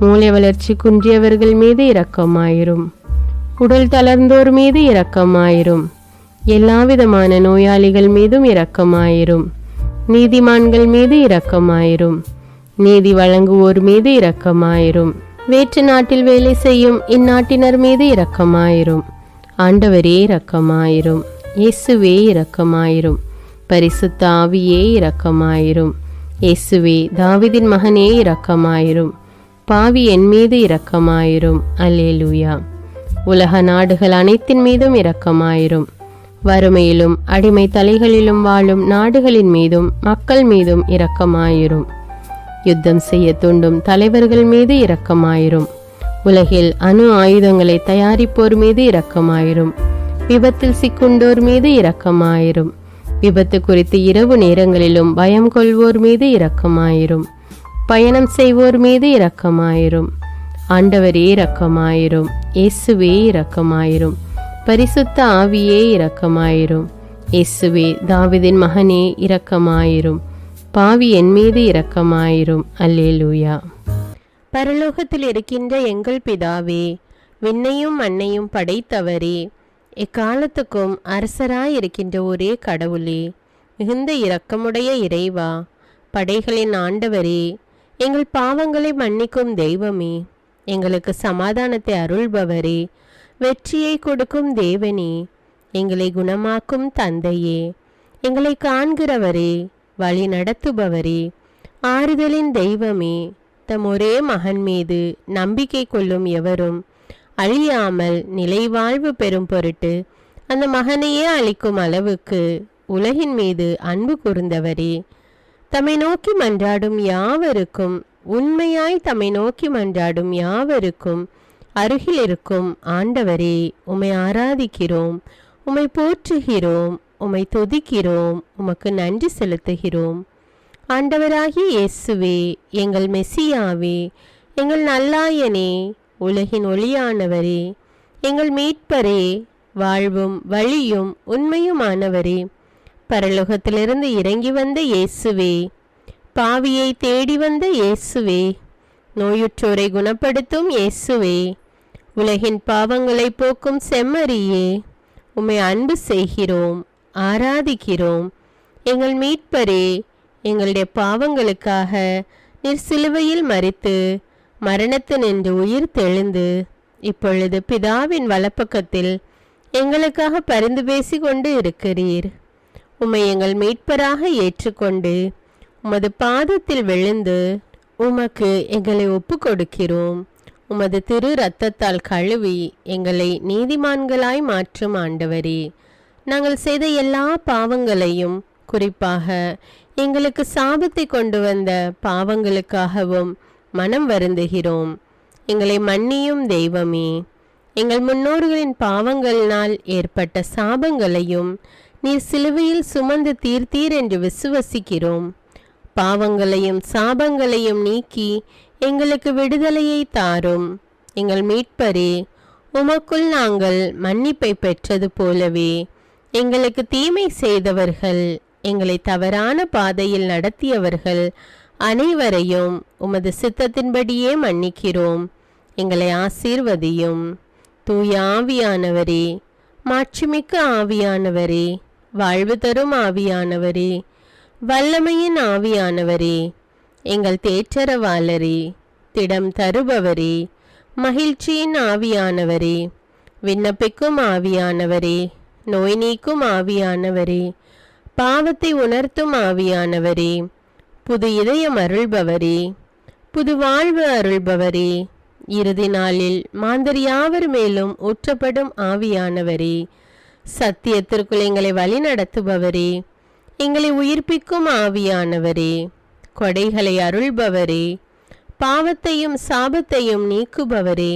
மூளை வளர்ச்சி குன்றியவர்கள் மீது இரக்கமாயிரும். உடல் தளர்ந்தோர் மீது இரக்கமாயிரும். எல்லாவிதமான நோயாளிகள் மீதும் இரக்கமாயிரும். நீதிமான்கள் மீது இரக்கமாயிரும். நீதி வழங்குவோர் மீது இரக்கமாயிரும். வேற்று நாட்டில் வேலை செய்யும் இந்நாட்டினர் மீது இரக்கமாயிரும். ஆண்டவரே இரக்கமாயிரும். இயேசுவே இரக்கமாயிரும். பரிசுத்த ஆவியே இரக்கமாயிரும். இயேசுவே தாவீதின் மகனே இரக்கமாயிரும். பாவி என் மீது இரக்கமாயிரும். அல்லேலூயா. உலக நாடுகள் அனைத்தின் மீதும் இரக்கமாயிரும். வறுமையிலும் அடிமை தலைகளிலும் வாழும் நாடுகளின் மீதும் மக்கள் மீதும் இரக்கமாயிரும். யுத்தம் செய்ய தூண்டும் தலைவர்கள் மீது இரக்கமாயிரும். உலகில் அணு ஆயுதங்களை தயாரிப்போர் மீது இரக்கமாயிரும். விபத்தில் சிக்குண்டோர் மீது இரக்கமாயிரும். விபத்து குறித்து இரவு நேரங்களிலும் பயம் கொள்வோர் மீது இரக்கமாயிரும். பயணம் செய்வோர் மீது இரக்கமாயிரும். ஆண்டவரே இரக்கமாயிரும். இயேசுவே இரக்கமாயிரும். பரிசுத்த ஆவியே இரக்கமாயிரும். இயேசுவே தாவீதின் மகனே இரக்கமாயிரும். பாவி என் மீது இரக்கமாயிரும். அல்லேலூயா. பரலோகத்தில் இருக்கின்ற எங்கள் பிதாவே, விண்ணையும் மண்ணையும் படைத்தவரே, எக்காலத்துக்கும் அரசராயிருக்கின்ற ஒரே கடவுளே, மிகுந்த இரக்கமுடைய இறைவா, படைகளின் ஆண்டவரே, எங்கள் பாவங்களை மன்னிக்கும் தெய்வமே, எங்களுக்கு சமாதானத்தை அருள்பவரே, வெற்றியை கொடுக்கும் தேவனே, எங்களை குணமாக்கும் தந்தையே, எங்களை காண்கிறவரே, வழி நடத்துபவரே, ஆறுதலின் தெய்வமே, தம் ஒரே மகன் மீது நம்பிக்கை கொள்ளும் எவரும் அழியாமல் நிலைவாழ்வு பெறும் பொருட்டு அந்த மகனையே அளிக்கும் அளவுக்கு உலகின் மீது அன்பு கூர்ந்தவரே, தம்மை நோக்கி மன்றாடும் யாவருக்கும், உண்மையாய் தம்மை நோக்கி மன்றாடும் யாவருக்கும் அருகில் இருக்கும் ஆண்டவரே, உம்மை ஆராதிக்கிறோம், உம்மை போற்றுகிறோம், உம்மை துதிக்கிறோம், உமக்கு நன்றி செலுத்துகிறோம். ஆண்டவராகிய இயேசுவே, எங்கள் மெசியாவே, எங்கள் நல்லாயனே, உலகின் ஒளியானவரே, எங்கள் மீட்பரே, வாழ்வும் வழியும் உண்மையுமானவரே, பரலோகத்திலிருந்து இறங்கி வந்த இயேசுவே, பாவியை தேடி வந்த இயேசுவே, நோயுற்றோரை குணப்படுத்தும் இயேசுவே, உலகின் பாவங்களை போக்கும் செம்மறியே, உம்மை அன்பு செய்கிறோம், ஆராதிக்கிறோம். எங்கள் மீட்பரே, எங்களுடைய பாவங்களுக்காக நீர் சிலுவையில் மரித்து மரணத்தினின்று உயிர் தெழுந்து இப்பொழுது பிதாவின் வலப்பக்கத்தில் எங்களுக்காக பரிந்து பேசி கொண்டு இருக்கிறீர். உம்மை எங்கள் மீட்பராக ஏற்றுக்கொண்டு உமது பாதத்தில் விழுந்து உமக்கு எங்களை ஒப்பு கொடுக்கிறோம். உமது திரு இரத்தத்தால் கழுவி எங்களை நீதிமான்களாய் மாற்றும் ஆண்டவரே, நாங்கள் செய்த எல்லா பாவங்களையும், குறிப்பாக எங்களுக்கு சாபத்தை கொண்டு வந்த பாவங்களுக்காகவும் மனம் வருந்துகிறோம். எங்களை மன்னியும் தெய்வமே, எங்கள் முன்னோர்களின் பாவங்களினால் ஏற்பட்ட சாபங்களையும் நீர் சிலுவையில் சுமந்து தீர்த்தீர் என்று விசுவசிக்கிறோம். பாவங்களையும் சாபங்களையும் நீக்கி எங்களுக்கு விடுதலையை தாரும். எங்கள் மீட்பரே, உமக்குள் நாங்கள் மன்னிப்பை பெற்றது போலவே எங்களுக்கு தீமை செய்தவர்கள், எங்களை தவறான பாதையில் நடத்தியவர்கள் அனைவரையும் உமது சித்தத்தின்படியே மன்னிக்கிறோம். எங்களை ஆசீர்வதியும். தூய ஆவியானவரே, மாட்சிமிக்க ஆவியானவரே, வாழ்வு தரும் ஆவியானவரே, வல்லமையின் ஆவியானவரே, எங்கள் தேற்றரவாளரே, திடம் தருபவரே, மகிழ்ச்சியின் ஆவியானவரே, விண்ணப்பிக்கும் ஆவியானவரே, நோய் நீக்கும் ஆவியானவரே, பாவத்தை உணர்த்தும் ஆவியானவரே, புது இதயம் அருள்பவரே, புது வாழ்வு அருள்பவரே, இறுதி நாளில் மாந்தர் யாவர் மேலும் ஊற்றப்படும் ஆவியானவரே, சத்தியத்திற்குள் எங்களை வழிநடத்துபவரே, எங்களை உயிர்ப்பிக்கும் ஆவியானவரே, கொடைகளை அருள்பவரே, பாவத்தையும் சாபத்தையும் நீக்குபவரே,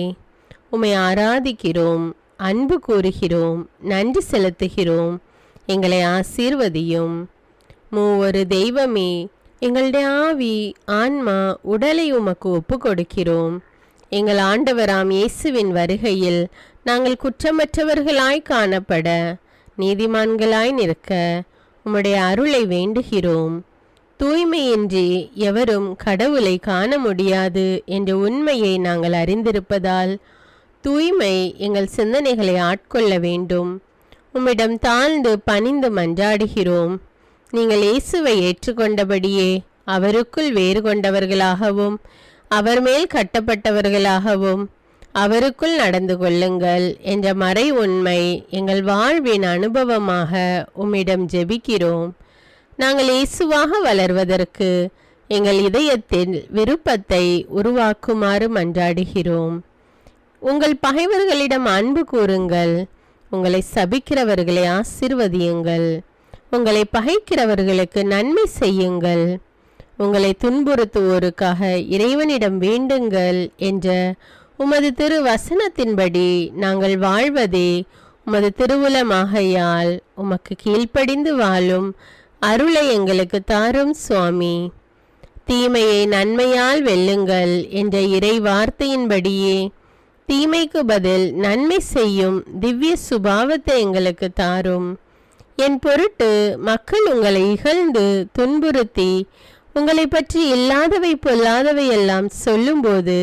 உம்மை ஆராதிக்கிறோம், அன்பு கூறுகிறோம், நன்றி செலுத்துகிறோம். எங்களை ஆசீர்வதியும். மூவொரு தெய்வமே, எங்களுடைய ஆவி, ஆன்மா, உடலை உமக்கு ஒப்பு கொடுக்கிறோம். எங்கள் ஆண்டவராம் இயேசுவின் வருகையில் நாங்கள் குற்றமற்றவர்களாய் காணப்பட, நீதிமான்களாய் நிற்க உம்முடைய அருளை வேண்டுகிறோம். தூய்மையின்றி எவரும் கடவுளை காண முடியாது என்ற உண்மையை நாங்கள் அறிந்திருப்பதால் தூய்மை எங்கள் சிந்தனைகளை ஆட்கொள்ள வேண்டும். உம்மிடம் தாழ்ந்து பணிந்து மன்றாடுகிறோம். நீங்கள் இயேசுவை ஏற்றுக்கொண்டபடியே அவருக்குள் வேறு கொண்டவர்களாகவும் அவர் மேல் கட்டப்பட்டவர்களாகவும் அவருக்குள் நடந்து கொள்ளுங்கள் என்ற மறை உண்மை எங்கள் வாழ்வின் அனுபவமாக உம்மிடம் ஜெபிக்கிறோம். நாங்கள் இயேசுவாக வளர்வதற்கு எங்கள் இதயத்தில் விருப்பத்தை உருவாக்குமாறு மன்றாடுகிறோம். உங்கள் பகைவர்களிடம் அன்பு கூறுங்கள், உங்களை சபிக்கிறவர்களை ஆசீர்வதியுங்கள், உங்களை பகைக்கிறவர்களுக்கு நன்மை செய்யுங்கள், உங்களை துன்புறுத்துவோருக்காக இறைவனிடம் வேண்டுங்கள் என்ற உமது திரு வசனத்தின்படி நாங்கள் வாழ்வதே உமது திருவுலமாகையால் உமக்கு கீழ்ப்படிந்து வாழும் அருளை எங்களுக்கு தாரும் சுவாமி. தீமையை நன்மையால் வெல்லுங்கள் என்ற இறை வார்த்தையின்படியே தீமைக்கு பதில் நன்மை செய்யும் திவ்ய சுபாவத்தை எங்களுக்கு தாரும். என் பொருட்டு மக்கள் உங்களை இகழ்ந்து துன்புறுத்தி உங்களை பற்றி இல்லாதவை பொல்லாதவை எல்லாம் சொல்லும்போது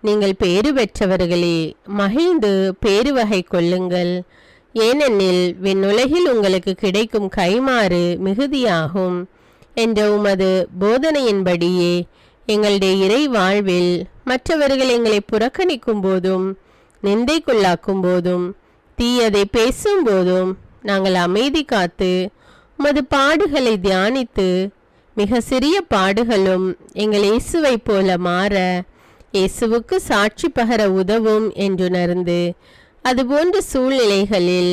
நீங்கள் பேறு பெற்றவர்களே, மகிழ்ந்து பேரு வகை கொள்ளுங்கள். ஏனெனில் விண்ணுலகில் உங்களுக்கு கிடைக்கும் கைமாறு மிகுதியாகும் என்ற உமது போதனையின்படியே எங்களுடைய இறை வாழ்வில் மற்றவர்கள் எங்களை புறக்கணிக்கும் போதும் நிந்தைக்குள்ளாக்கும் போதும் தீயதை பேசும் போதும் நாங்கள் அமைதி காத்து உமது பாடுகளை தியானித்து மிக சிறிய பாடுகளும் எங்கள் இயேசுவை போல மாற இயேசுவுக்கு சாட்சி பகர உதவும் என்றுணர்ந்து அதுபோன்ற சூழ்நிலைகளில்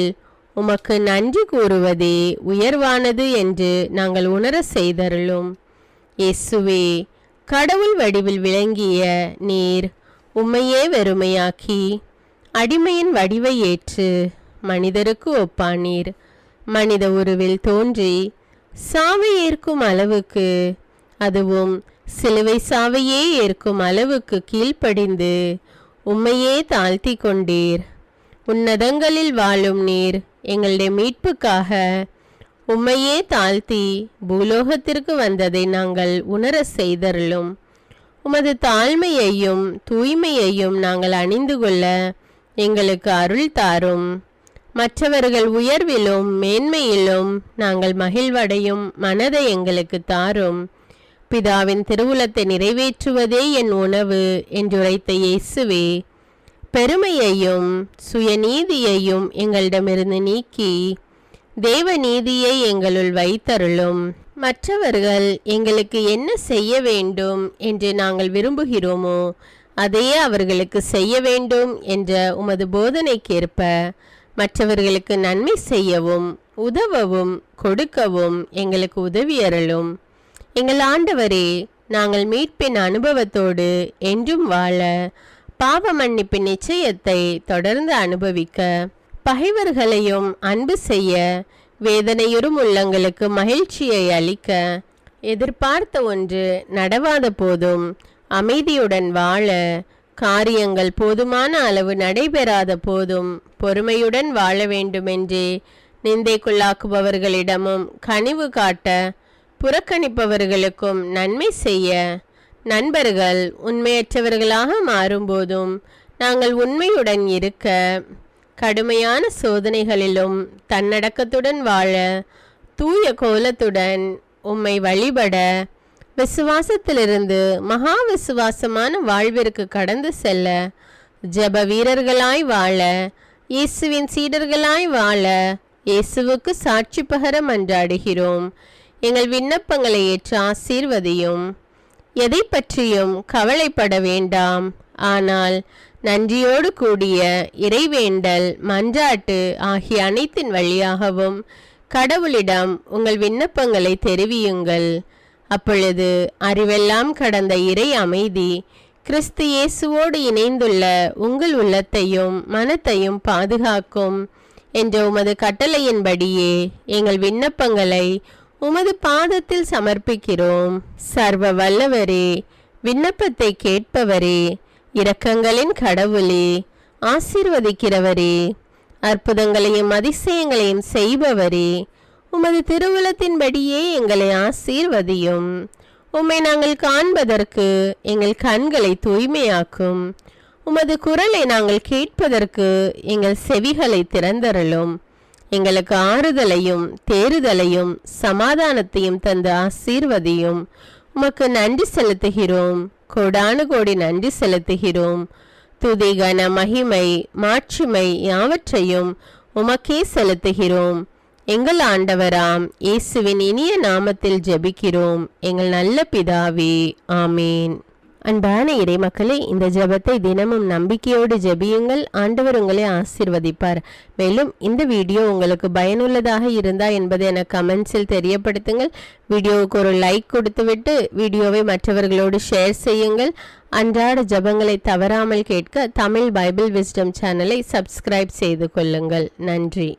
உமக்கு நன்றி கூறுவதே உயர்வானது என்று நாங்கள் உணர செய்தருளும். இயேசுவே, கடவுள் வடிவில் விளங்கிய நீர் உம்மையே வெறுமையாக்கி அடிமையின் வடிவை ஏற்று மனிதருக்கு ஒப்பானீர். மனித உருவில் தோன்றி சாவை ஏற்கும் அளவுக்கு, அதுவும் சிலுவை சாவையே ஏற்கும் அளவுக்கு கீழ்ப்படிந்து உம்மையே தாழ்த்தி கொண்டீர். உன்னதங்களில் வாழும் நீர் எங்களுடைய மீட்புக்காக உம்மையே தாழ்த்தி பூலோகத்திற்கு வந்ததை நாங்கள் உணர செய்தருளும். உமது தாழ்மையையும் தூய்மையையும் நாங்கள் அணிந்து கொள்ள எங்களுக்கு அருள் தாரும். மற்றவர்கள் உயர்விலும் மேன்மையிலும் நாங்கள் மகிழ்வடையும் மனதை எங்களுக்கு தாரும். பிதாவின் திருவுளத்தை நிறைவேற்றுவதே என் உணவு என்றுரைத்த இயேசுவே, பெருமையையும் சுயநீதியையும் எங்களிடமிருந்து நீக்கி தேவ நீதியை எங்களுள் வைத்தருளும். மற்றவர்கள் எங்களுக்கு என்ன செய்ய வேண்டும் என்று நாங்கள் விரும்புகிறோமோ அதையே அவர்களுக்கு செய்ய வேண்டும் என்ற உமது போதனைக்கேற்ப மற்றவர்களுக்கு நன்மை செய்யவும் உதவவும் கொடுக்கவும் எங்களுக்கு உதவியருளும். எங்கள் ஆண்டவரே, நாங்கள் மீட்பின் அனுபவத்தோடு என்றும் வாழ பாவ மன்னிப்பின் நிச்சயத்தை தொடர்ந்து அனுபவிக்க பகைவர்களையும் அன்பு செய்ய வேதனையுறும் உள்ளங்களுக்கு மகிழ்ச்சியை அளிக்க எதிர்பார்த்த ஒன்று நடவாத போதும் அமைதியுடன் வாழ காரியங்கள் போதுமான அளவு நடைபெறாத போதும் பொறுமையுடன் வாழ வேண்டுமென்றே நிந்தைக்குள்ளாக்குபவர்களிடமும் கனிவு காட்ட புறக்கணிப்பவர்களுக்கும் நன்மை செய்ய நண்பர்கள் உண்மையற்றவர்களாக மாறும்போதும் நாங்கள் உண்மையுடன் இருக்க கடுமையான சோதனைகளிலும் தன்னடக்கத்துடன் வாழ தூய கோலத்துடன் உம்மை வழிபட விசுவாசத்திலிருந்து மகா விசுவாசமான வாழ்விற்கு கடந்து செல்ல, ஜெப வீரர்களாய் வாழ, இயேசுவின் சீடர்களாய் வாழ, இயேசுவுக்கு சாட்சி பகர மன்றாடுகிறோம். எங்கள் விண்ணப்பங்களை ஏற்று ஆசீர்வதியும். எதை பற்றியும் கவலைப்பட வேண்டாம். ஆனால் நன்றியோடு கூடிய இறைவேண்டல், மன்றாட்டு ஆகிய அனைத்தின் வழியாகவும் கடவுளிடம் உங்கள் விண்ணப்பங்களை தெரிவியுங்கள். அப்பொழுது அறிவெல்லாம் கடந்த இறை அமைதி கிறிஸ்து இயேசுவோடு இணைந்துள்ள உங்கள் உள்ளத்தையும் மனத்தையும் பாதுகாக்கும் என்ற உமது கட்டளையின்படியே எங்கள் விண்ணப்பங்களை உமது பாதத்தில் சமர்ப்பிக்கிறோம். சர்வ வல்லவரே, விண்ணப்பத்தை கேட்பவரே, இரக்கங்களின் கடவுளே, ஆசீர்வதிக்கிறவரே, அற்புதங்களையும் அதிசயங்களையும் செய்பவரே, உமது திருவுளத்தின்படியே எங்களை ஆசீர்வதியும். உம்மை நாங்கள் காண்பதற்கு எங்கள் கண்களை தூய்மையாக்கும். உமது குரலை நாங்கள் கேட்பதற்கு எங்கள் செவிகளை திறந்தருளும். எங்களுக்கு ஆறுதலையும் தேறுதலையும் சமாதானத்தையும் தந்து ஆசீர்வதியும். உமக்கு நன்றி செலுத்துகிறோம், கோடானு கோடி நன்றி செலுத்துகிறோம். துதி, கன, மகிமை, மாட்சிமை யாவற்றையும் உமக்கே செலுத்துகிறோம். எங்கள் ஆண்டவராம் இயேசுவின் இனிய நாமத்தில் ஜெபிக்கிறோம் எங்கள் நல்ல பிதாவே, ஆமீன். அன்பான இறைமக்களே, இந்த ஜெபத்தை தினமும் நம்பிக்கையோடு ஜெபியுங்கள். ஆண்டவர் உங்களை ஆசீர்வதிப்பார். மேலும் இந்த வீடியோ உங்களுக்கு பயனுள்ளதாக இருந்தா என்பதை எனக்கு கமெண்ட்ஸில் தெரியப்படுத்துங்கள். வீடியோவுக்கு ஒரு லைக் கொடுத்துவிட்டு வீடியோவை மற்றவர்களோடு ஷேர் செய்யுங்கள். அன்றாட ஜெபங்களை தவறாமல் கேட்க தமிழ் பைபிள் விஸ்டம் சேனலை சப்ஸ்கிரைப் செய்து கொள்ளுங்கள். நன்றி.